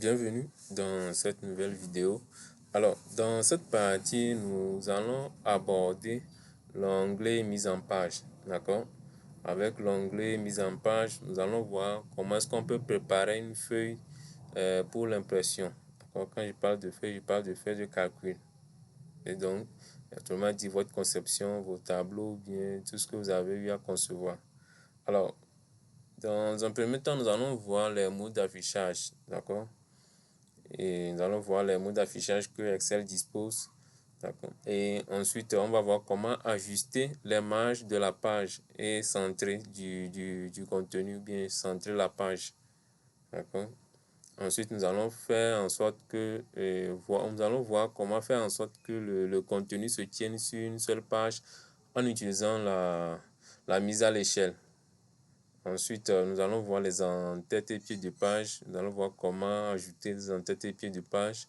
Bienvenue dans cette nouvelle vidéo. Alors, dans cette partie, nous allons aborder l'onglet mise en page. D'accord? Avec l'onglet mise en page, nous allons voir comment est-ce qu'on peut préparer une feuille pour l'impression. Quand je parle de feuille, je parle de feuille de calcul. Et donc, autrement dit, votre conception, vos tableaux, bien tout ce que vous avez eu à concevoir. Alors, dans un premier temps, nous allons voir les modes d'affichage. D'accord? Et nous allons voir les modes d'affichage que Excel dispose. Et ensuite, on va voir comment ajuster les marges de la page et centrer du contenu, bien centrer la page. Ensuite, nous allons faire en sorte que, nous allons voir comment faire en sorte que le contenu se tienne sur une seule page en utilisant la mise à l'échelle. Ensuite, nous allons voir les en-têtes et pieds de page. Nous allons voir comment ajouter des en-têtes et pieds de page.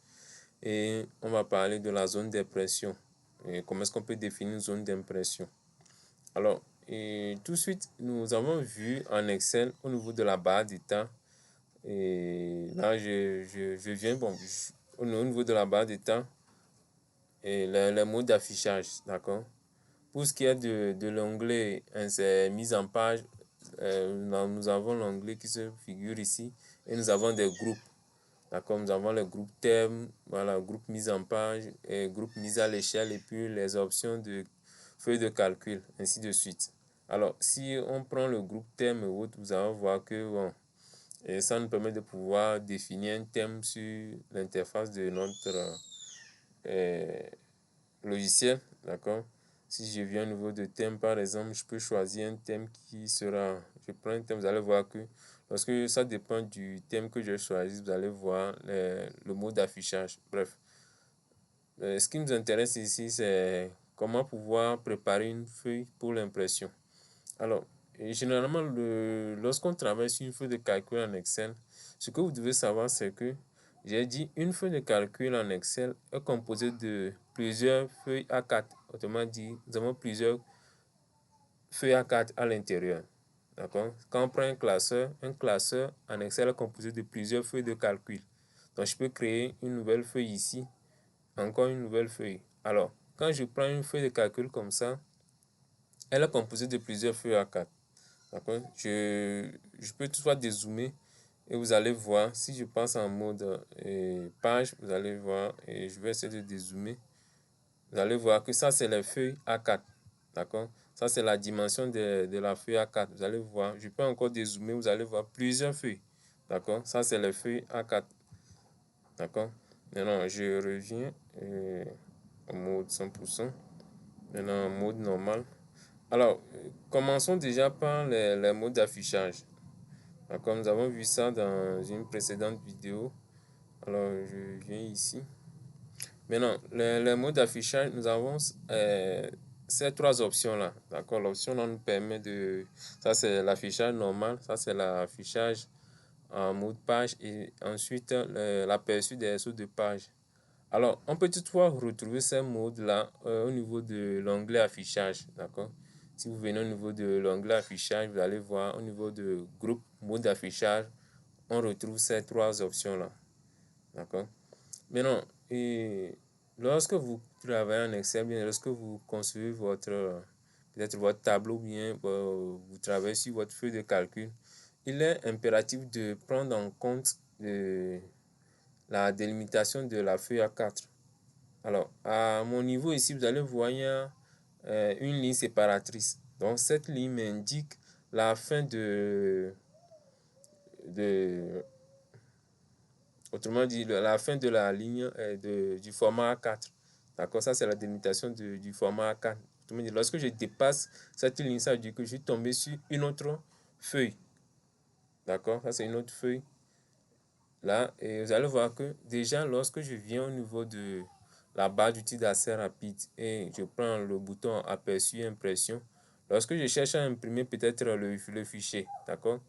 Et on va parler de la zone d'impression. Et comment est-ce qu'on peut définir une zone d'impression. Alors, tout de suite, nous avons vu en Excel au niveau de la barre d'état. Et là, je viens, au niveau de la barre d'état, et les modes d'affichage. D'accord? Pour ce qui est de l'onglet mise en page, nous avons l'onglet qui se figure ici et nous avons des groupes. D'accord, nous avons le groupe thème, voilà, groupe mise en page, et groupe mise à l'échelle et puis les options de feuille de calcul, ainsi de suite. Alors, si on prend le groupe thème et autres, vous allez voir que bon, et ça nous permet de pouvoir définir un thème sur l'interface de notre logiciel. D'accord. Si je viens au niveau de thème, par exemple, je peux choisir un thème qui sera... Je prends un thème, vous allez voir que lorsque ça dépend du thème que je choisis, vous allez voir le mode d'affichage. Bref, ce qui nous intéresse ici, c'est comment pouvoir préparer une feuille pour l'impression. Alors, généralement, lorsqu'on travaille sur une feuille de calcul en Excel, ce que vous devez savoir, c'est que j'ai dit une feuille de calcul en Excel est composée de plusieurs feuilles A4. Autrement dit, nous avons plusieurs feuilles A4 à l'intérieur. D'accord? Quand on prend un classeur en Excel est composé de plusieurs feuilles de calcul. Donc, je peux créer une nouvelle feuille ici, encore une nouvelle feuille. Alors, quand je prends une feuille de calcul comme ça, elle est composée de plusieurs feuilles A4. D'accord? Je peux toutefois dézoomer et vous allez voir, si je passe en mode page, vous allez voir, et je vais essayer de dézoomer. Vous allez voir que ça, c'est les feuilles A4. D'accord? Ça, c'est la dimension de la feuille A4. Vous allez voir, je peux encore dézoomer, vous allez voir plusieurs feuilles. D'accord? Ça, c'est les feuilles A4. D'accord? Maintenant, je reviens au mode 100%. Maintenant, en mode normal. Alors, commençons déjà par les modes d'affichage. Comme nous avons vu ça dans une précédente vidéo. Alors, je viens ici. Maintenant, les modes d'affichage, nous avons ces trois options-là. D'accord, l'option-là nous permet de... Ça, c'est l'affichage normal. Ça, c'est l'affichage en mode page. Et ensuite, l'aperçu des sauts de page. Alors, on peut toutefois retrouver ces modes-là au niveau de l'onglet affichage. D'accord. Si vous venez au niveau de l'onglet affichage, vous allez voir au niveau de groupe mode d'affichage, on retrouve ces trois options-là. D'accord. Maintenant, lorsque vous travaillez en Excel, bien, lorsque vous concevez peut-être votre tableau, bien, vous travaillez sur votre feuille de calcul, il est impératif de prendre en compte la délimitation de la feuille A4. Alors, à mon niveau ici, vous allez voir, il y a une ligne séparatrice. Donc, cette ligne m'indique la fin autrement dit, la fin de la ligne du format A4. D'accord, ça c'est la délimitation du format A4. Autrement dit, lorsque je dépasse cette ligne, ça veut dire que je suis tombé sur une autre feuille. D'accord, ça c'est une autre feuille. Là, et vous allez voir que déjà, lorsque je viens au niveau de la barre d'outils d'accès rapide et je prends le bouton aperçu impression, lorsque je cherche à imprimer peut-être le fichier, d'accord,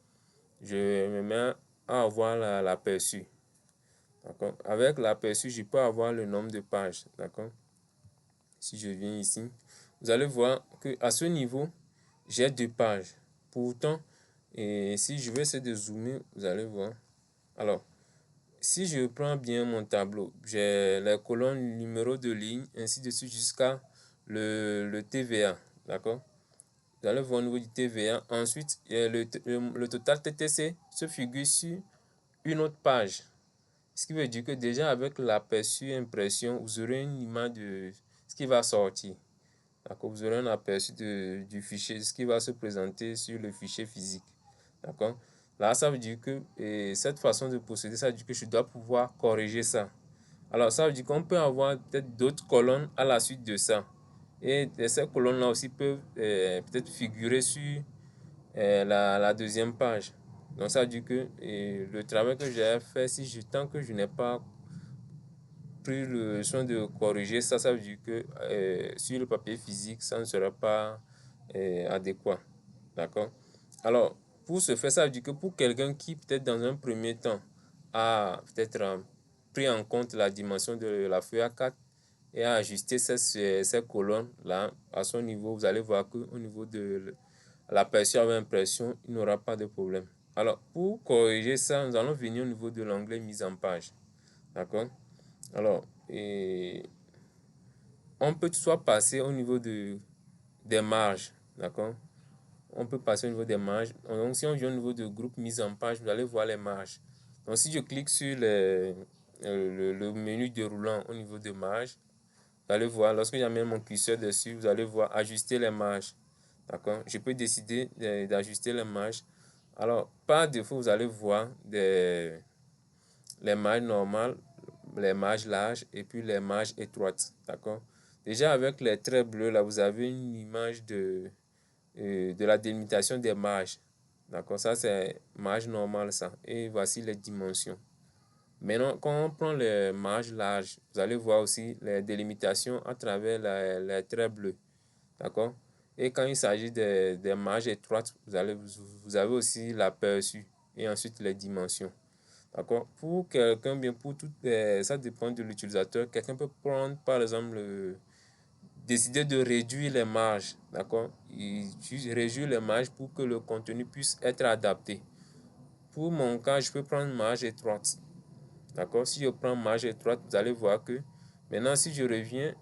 je me mets à avoir l'aperçu. D'accord. Avec l'aperçu, je peux avoir le nombre de pages. D'accord. Si je viens ici, vous allez voir que à ce niveau, j'ai 2 pages. Pourtant, et si je vais essayer de zoomer, vous allez voir. Alors, si je prends bien mon tableau, j'ai les colonnes numéro de ligne, ainsi de suite jusqu'à le TVA, d'accord? Vous allez voir au niveau du TVA. Ensuite, le total TTC se figure sur une autre page. Ce qui veut dire que déjà avec l'aperçu impression, vous aurez une image de ce qui va sortir. D'accord? Vous aurez un aperçu du fichier, ce qui va se présenter sur le fichier physique. D'accord? Là, ça veut dire que cette façon de procéder, ça veut dire que je dois pouvoir corriger ça. Alors, ça veut dire qu'on peut avoir peut-être d'autres colonnes à la suite de ça. Et ces colonnes-là aussi peuvent peut-être figurer sur la deuxième page. Donc, ça veut dire que le travail que j'ai fait, tant que je n'ai pas pris le soin de corriger ça, ça veut dire que sur le papier physique, ça ne sera pas adéquat. D'accord? Alors, pour ce faire, ça veut dire que pour quelqu'un qui, peut-être dans un premier temps, a peut-être pris en compte la dimension de la feuille A4 et a ajusté ces colonnes-là à son niveau, vous allez voir qu'au niveau de l'aperçu avec impression, il n'aura pas de problème. Alors, pour corriger ça, nous allons venir au niveau de l'onglet mise en page. D'accord? Alors, on peut soit passer au niveau des marges. D'accord? On peut passer au niveau des marges. Donc, si on vient au niveau de groupe mise en page, vous allez voir les marges. Donc, si je clique sur le menu déroulant au niveau de marges, vous allez voir, lorsque j'amène mon curseur dessus, vous allez voir ajuster les marges. D'accord? Je peux décider d'ajuster les marges. Alors, par défaut, vous allez voir les marges normales, les marges larges et puis les marges étroites. D'accord? Déjà, avec les traits bleus, là, vous avez une image de la délimitation des marges. D'accord? Ça, c'est marge normale, ça. Et voici les dimensions. Maintenant, quand on prend les marges larges, vous allez voir aussi les délimitations à travers les traits bleus. D'accord? Et quand il s'agit des marges étroites, vous avez aussi l'aperçu et ensuite les dimensions. D'accord? Pour quelqu'un, bien pour tout, ça dépend de l'utilisateur. Quelqu'un peut prendre, par exemple, décider de réduire les marges. D'accord? Il réduire les marges pour que le contenu puisse être adapté. Pour mon cas, je peux prendre marge étroite. D'accord? Si je prends marge étroite, vous allez voir que maintenant, si je reviens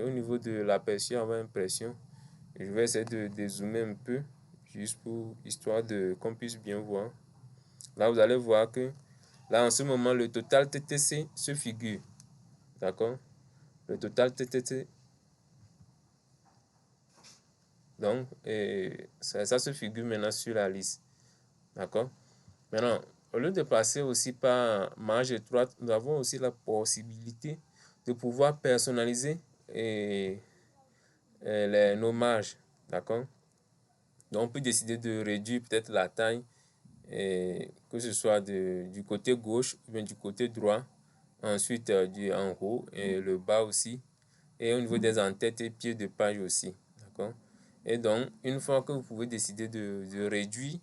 au niveau de l'aperçu avant impression, je vais essayer de dézoomer un peu, juste pour histoire de qu'on puisse bien voir. Là, vous allez voir que là, en ce moment, le total TTC se figure. D'accord? Le total TTC. Donc, ça se figure maintenant sur la liste. D'accord? Maintenant, au lieu de passer aussi par marge étroite, nous avons aussi la possibilité de pouvoir personnaliser nos marges. D'accord? Donc, on peut décider de réduire peut-être la taille, que ce soit du côté gauche ou bien du côté droit. Ensuite, en haut et le bas aussi. Et au niveau des en-têtes et pieds de page aussi. D'accord? Et donc, une fois que vous pouvez décider de réduire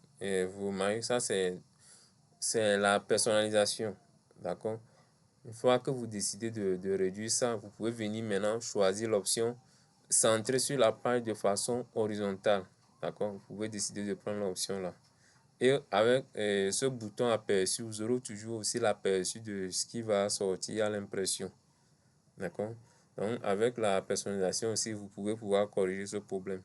vos mailles, ça c'est la personnalisation. D'accord? Une fois que vous décidez de réduire ça, vous pouvez venir maintenant choisir l'option centrer sur la page de façon horizontale. D'accord? Vous pouvez décider de prendre l'option là. Et avec ce bouton aperçu, vous aurez toujours aussi l'aperçu de ce qui va sortir à l'impression. D'accord? Donc, avec la personnalisation aussi, vous pouvez pouvoir corriger ce problème.